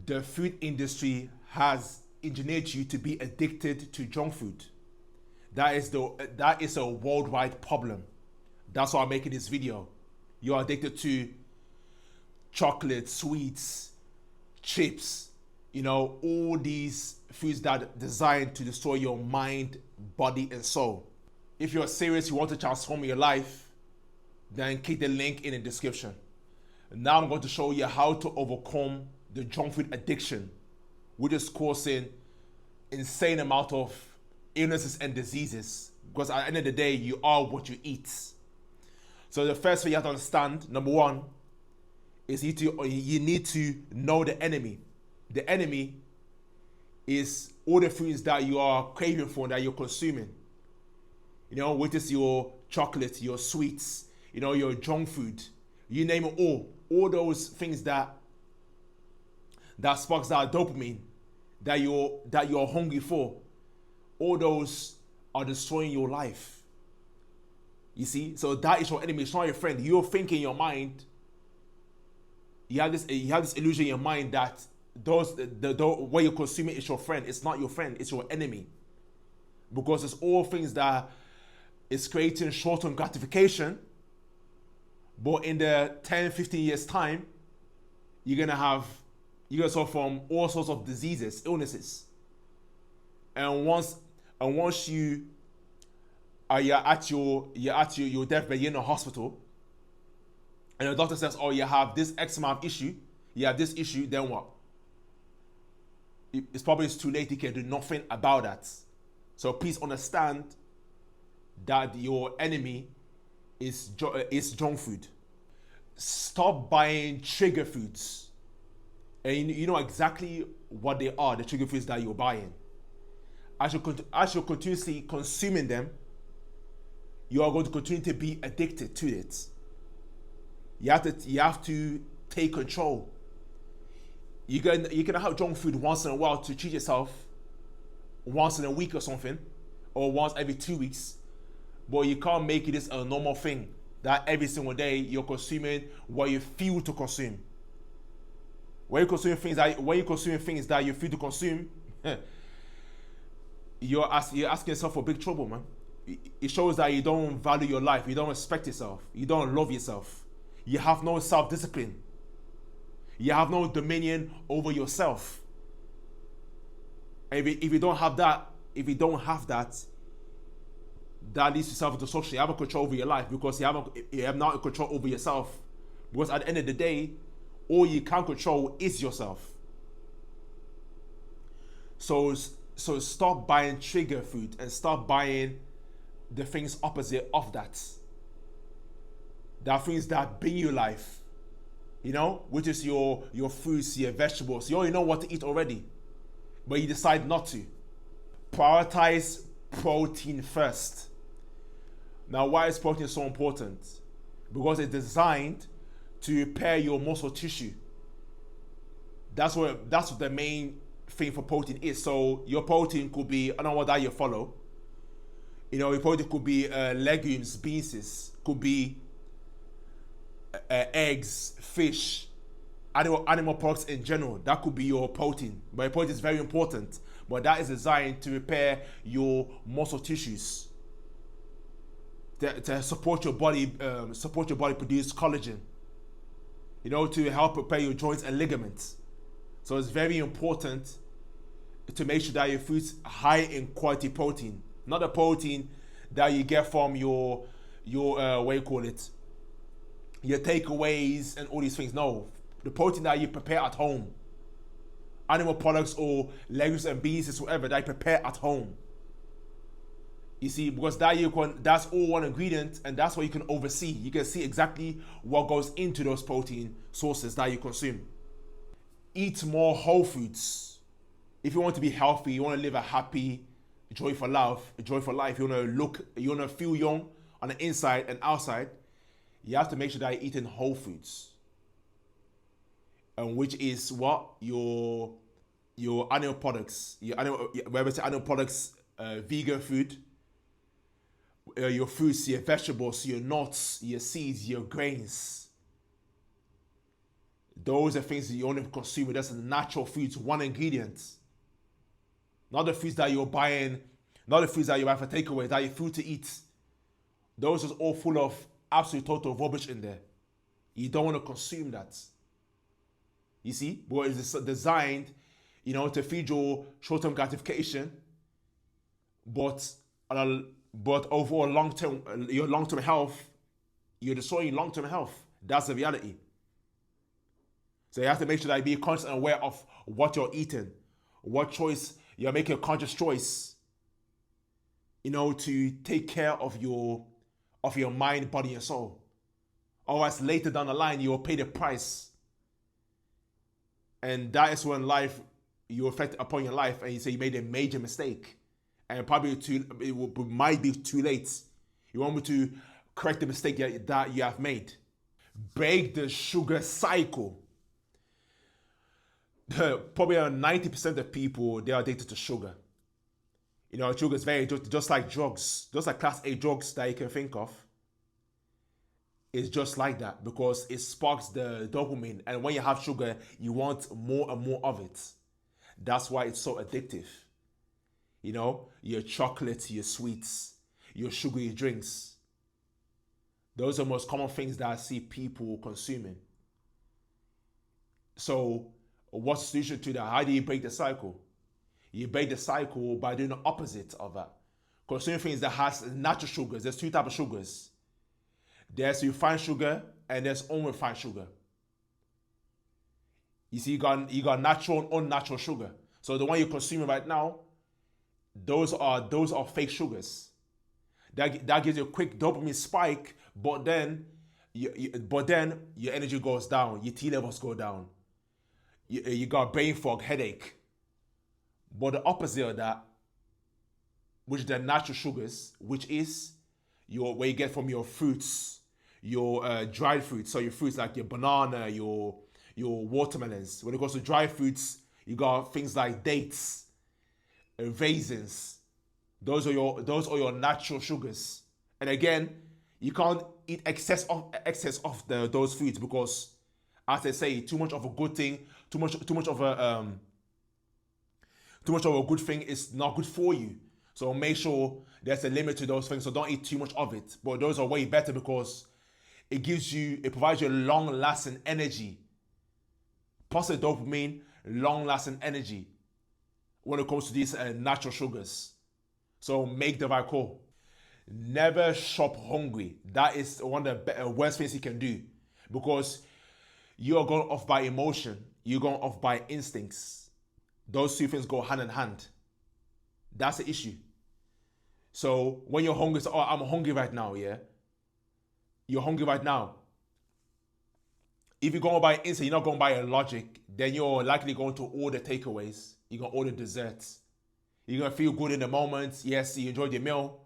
The food industry has engineered you to be addicted to junk food. That is a worldwide problem. That's why I'm making this video. You're addicted to chocolate, sweets, chips, all these foods that are designed to destroy your mind, body, and soul. If you're serious, you want to transform your life, then click the link in the description. Now I'm going to show you how to overcome the junk food addiction, which is causing insane amount of illnesses and diseases. Because at the end of the day, you are what you eat. So the first thing you have to understand, number one, is you need to know the enemy. The enemy is all the foods that you are craving for, that you're consuming. Which is your chocolate, your sweets, your junk food. You name it all. All those things that sparks that dopamine that you're hungry for. All those are destroying your life. You see? So that is your enemy. It's not your friend. You're thinking in your mind. You have this illusion in your mind that what you're consuming is your friend. It's not your friend. It's your enemy. Because it's all things that is creating short-term gratification. But in the 10, 15 years time, you're gonna suffer from all sorts of diseases, illnesses. And once you're at your deathbed, you're in a hospital, and the doctor says, "Oh, you have this X amount of issue, you have this issue," then what? It's probably too late. You can do nothing about that. So please understand that your enemy is junk food. Stop buying trigger foods. And you know exactly what they are, the trigger foods that you're buying. As you're continuously consuming them, you are going to continue to be addicted to it. You have to take control. You can have junk food once in a while to treat yourself, once in a week or something, or once every 2 weeks. But you can't make it a normal thing that every single day you're consuming what you feel to consume. When you're consuming things that you feel to consume, you're asking yourself for big trouble, man. It shows that you don't value your life, you don't respect yourself, you don't love yourself, you have no self-discipline, you have no dominion over yourself. And if you don't have that, that leads to self-destruction. You have a control over your life because you have not a control over yourself. Because at the end of the day, all you can control is yourself. So stop buying trigger food and start buying the things opposite of that. There are things that bring you life, which is your fruits, your vegetables. You already know what to eat already, but you decide not to. Prioritize protein first. Now, why is protein so important? Because it's designed to repair your muscle tissue. That's what the main thing for protein is. So your protein could be, I don't know what diet you follow. Your protein could be legumes, beans, could be eggs, fish, animal products in general. That could be your protein. But your protein is very important. But that is designed to repair your muscle tissues, to support your body produce collagen, to help repair your joints and ligaments. So it's very important to make sure that your food's high in quality protein, not the protein that you get from your what you call it, your takeaways and all these things. No, the protein that you prepare at home, animal products or legumes and beans, whatever that you prepare at home. You see, because that's all one ingredient, and that's what you can oversee. You can see exactly what goes into those protein sources that you consume. Eat more whole foods. If you want to be healthy, you want to live a happy, joyful life, you want to feel young on the inside and outside, you have to make sure that you're eating whole foods. And which is what? Your animal products, animal products, vegan food, your fruits, your vegetables, your nuts, your seeds, your grains. Those are things that you only consume with just natural foods, one ingredient. Not the foods that you're buying, not the foods that you buy for takeaway, that you food to eat. Those are all full of absolute total rubbish in there. You don't want to consume that. You see? But it's designed, to feed your short-term gratification, but overall long-term, your long-term health, you're destroying long-term health. That's the reality. So you have to make sure that you be conscious and aware of what you're eating, what choice you're making, a conscious choice, to take care of your mind, body, and soul. Otherwise, later down the line, you will pay the price. And that is when you reflect upon your life and you say you made a major mistake. And probably might be too late. You want me to correct the mistake that you have made. Break the sugar cycle. Probably around 90% of people, they are addicted to sugar. Sugar is very just like drugs, just like class A drugs that you can think of. It's just like that because it sparks the dopamine, and when you have sugar, you want more and more of it. That's why it's so addictive. Your chocolates, your sweets, your sugary drinks. Those are the most common things that I see people consuming. So, what's the solution to that? How do you break the cycle? You break the cycle by doing the opposite of that. Consuming things that has natural sugars. There's two types of sugars. There's refined sugar and there's unrefined sugar. You see, you got natural and unnatural sugar. So the one you're consuming right now, those are fake sugars. That gives you a quick dopamine spike, but then your energy goes down, your T levels go down. You got brain fog, headache. But the opposite of that, which is the natural sugars, which is where you get from your fruits, your dried fruits. So your fruits like your banana, your watermelons. When it goes to dry fruits, you got things like dates, raisins. Those are your natural sugars. And again, you can't eat excess of those foods because, as they say, too much of a good thing, too much of a good thing is not good for you. So make sure there's a limit to those things. So don't eat too much of it. But those are way better because it provides you long-lasting energy. Positive dopamine, long-lasting energy when it comes to these natural sugars. So make the right call. Never shop hungry. That is one of the worst things you can do because you are going off by emotion. You're going off by instincts. Those two things go hand in hand. That's the issue. So when you're hungry, I'm hungry right now, yeah? You're hungry right now. If you're going by instinct, you're not going by your logic, then you're likely going to order takeaways. You're going to order desserts. You're going to feel good in the moment. Yes, you enjoyed your meal.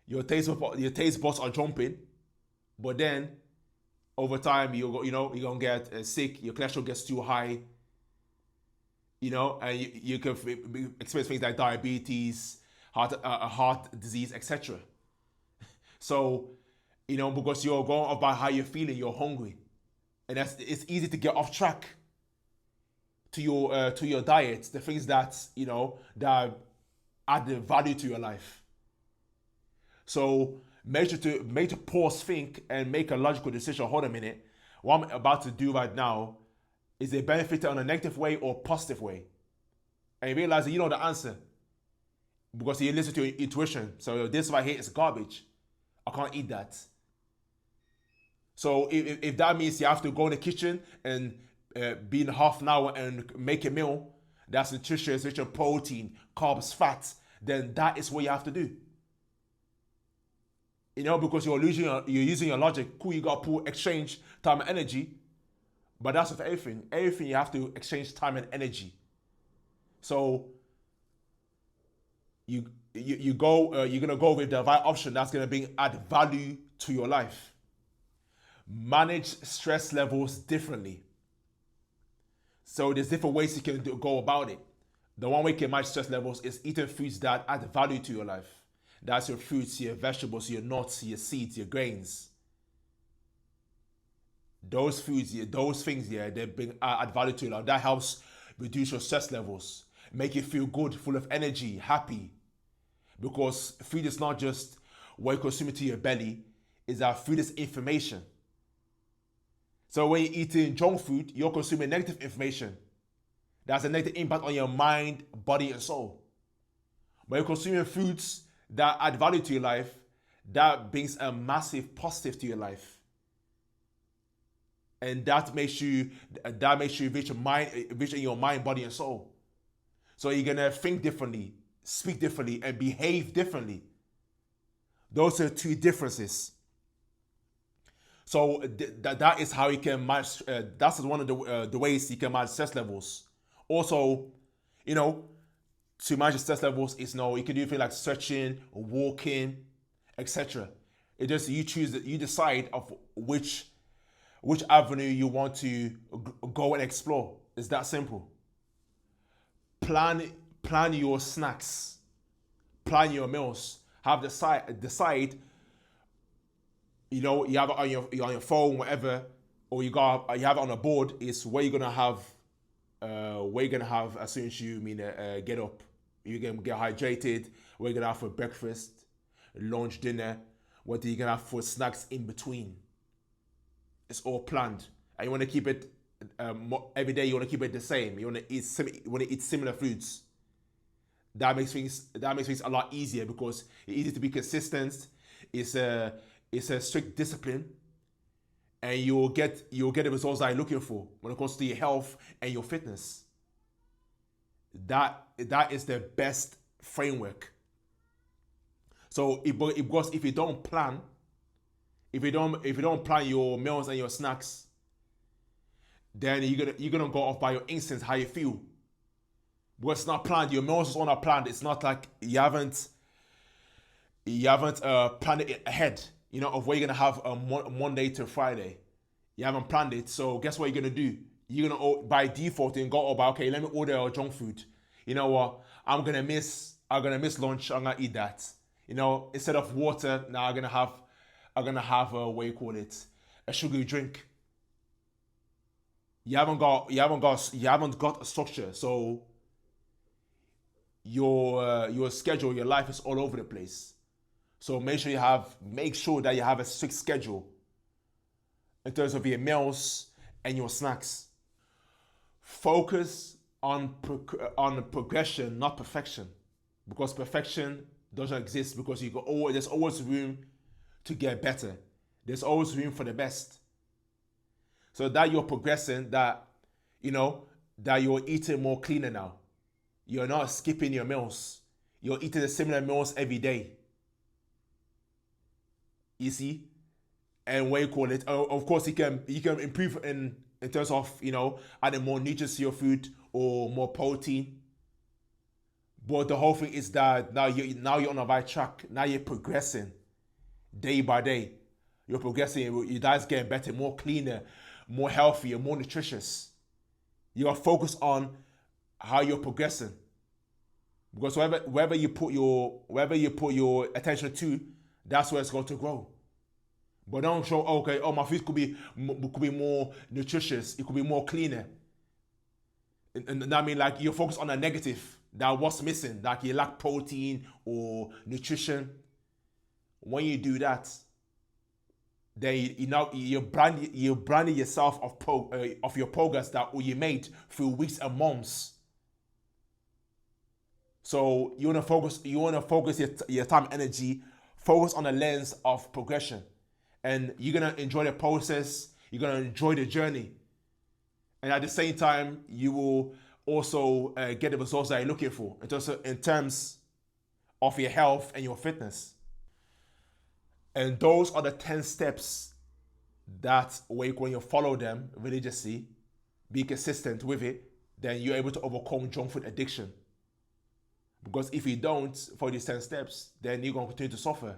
Your taste buds are jumping. But then, over time, you're going to get sick. Your cholesterol gets too high. And you can experience things like diabetes, heart disease, etc. So, because you're going off by how you're feeling, you're hungry. And it's easy to get off track to your diet, the things that that add the value to your life. So make to pause, think, and make a logical decision. Hold a minute, what I'm about to do right now, is it benefited in a negative way or positive way? And you realize that you know the answer because you listen to your intuition. So this right here is garbage. I can't eat that. So if that means you have to go in the kitchen and be in half an hour and make a meal that's nutritious, rich in protein, carbs, fats, then that is what you have to do. Because you're using your logic. Cool, you got to exchange time and energy. But that's with everything. Everything you have to exchange time and energy. So you're gonna go with the right option that's gonna add value to your life. Manage stress levels differently. So there's different ways you can go about it. The one way you can manage stress levels is eating foods that add value to your life. That's your fruits, your vegetables, your nuts, your seeds, your grains. those foods, yeah, those things, yeah, they bring add value to your life. That helps reduce your stress levels, make you feel good, full of energy, happy. Because food is not just what you consume into your belly, is that food is information. So when you're eating junk food, you're consuming negative information. That's a negative impact on your mind, body, and soul. When you're consuming foods that add value to your life, that brings a massive positive to your life. And that makes you rich in your mind, body, and soul. So you're gonna think differently, speak differently, and behave differently. Those are two differences. So that is how you can manage. That's one of the ways you can manage stress levels. Also, you know, to manage stress levels is you can do things like stretching, walking, etc. It just you decide of which avenue you want to go and explore. It's that simple. Plan your snacks, plan your meals. Decide. You have it on your phone, whatever, or you have it on a board. Is where you're gonna have. As soon as you get up. You're gonna get hydrated. What you're gonna have for breakfast, lunch, dinner. What are you gonna have for snacks in between? It's all planned, and you want to keep it every day. You want to keep it the same. You want to eat similar foods. That makes things a lot easier because it's easy to be consistent. It's a strict discipline, and you'll get the results that you're looking for when it comes to your health and your fitness. That is the best framework. So because if you don't plan, if you don't plan your meals and your snacks, then you're gonna go off by your instincts, how you feel. Because it's not planned, your meals are not planned. It's not like you haven't planned it ahead. Of what you're gonna have Monday to Friday. You haven't planned it, so guess what you're gonna do? You're gonna by default and go about, okay, let me order a junk food. You know what? I'm gonna miss lunch. I'm gonna eat that. Instead of water, now I'm gonna have a sugary drink. You haven't got a structure, so your schedule, your life is all over the place. So make sure that you have a strict schedule in terms of your meals and your snacks. Focus on progression, not perfection, because perfection doesn't exist. Because there's always room to get better. There's always room for the best. So that you're progressing, that you're eating more cleaner now. You're not skipping your meals. You're eating the similar meals every day. You see, and what you call it. Of course, you can improve in terms of adding more nutrients to your food or more protein. But the whole thing is that now you're on the right track. Now you're progressing day by day. You're progressing. Your diet's getting better, more cleaner, more healthier, more nutritious. You are focused on how you're progressing. Because wherever you put your attention to, that's where it's going to grow. But don't show, my food could be more nutritious. It could be more cleaner. And that means like you're focused on the negative, that what's missing, like you lack protein or nutrition. When you do that, then you're branding yourself of your progress that you made through weeks and months. So you wanna focus your time, energy, focus on the lens of progression, and you're gonna enjoy the process. You're gonna enjoy the journey, and at the same time, you will also get the results that you're looking for in terms of your health and your fitness. And those are the 10 steps that when you follow them religiously, be consistent with it, then you're able to overcome junk food addiction. Because if you don't follow these 10 steps, then you're going to continue to suffer.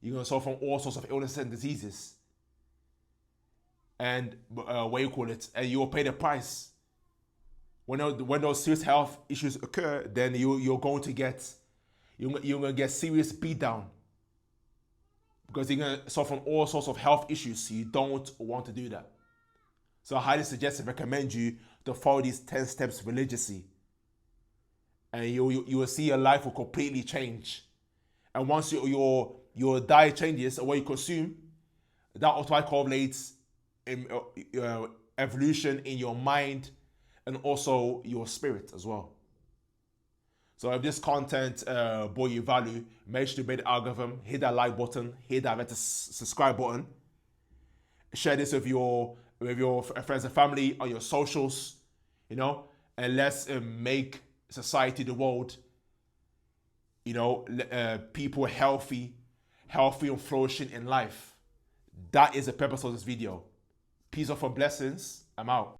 You're going to suffer from all sorts of illnesses and diseases. And and you will pay the price. When those serious health issues occur, then you're going to get serious beat down. because you're going to suffer from all sorts of health issues. So you don't want to do that. So I highly suggest and recommend you to follow these 10 steps religiously. And you will see your life will completely change. And once your diet changes or what you consume, that automatically correlates in evolution in your mind and also your spirit as well. So if this content brought you value, make sure to obey the algorithm, hit that like button, hit that subscribe button, share this with your friends and family on your socials, and let's make society, the world, people healthy and flourishing in life. That is the purpose of this video. Peace, of blessings. I'm out.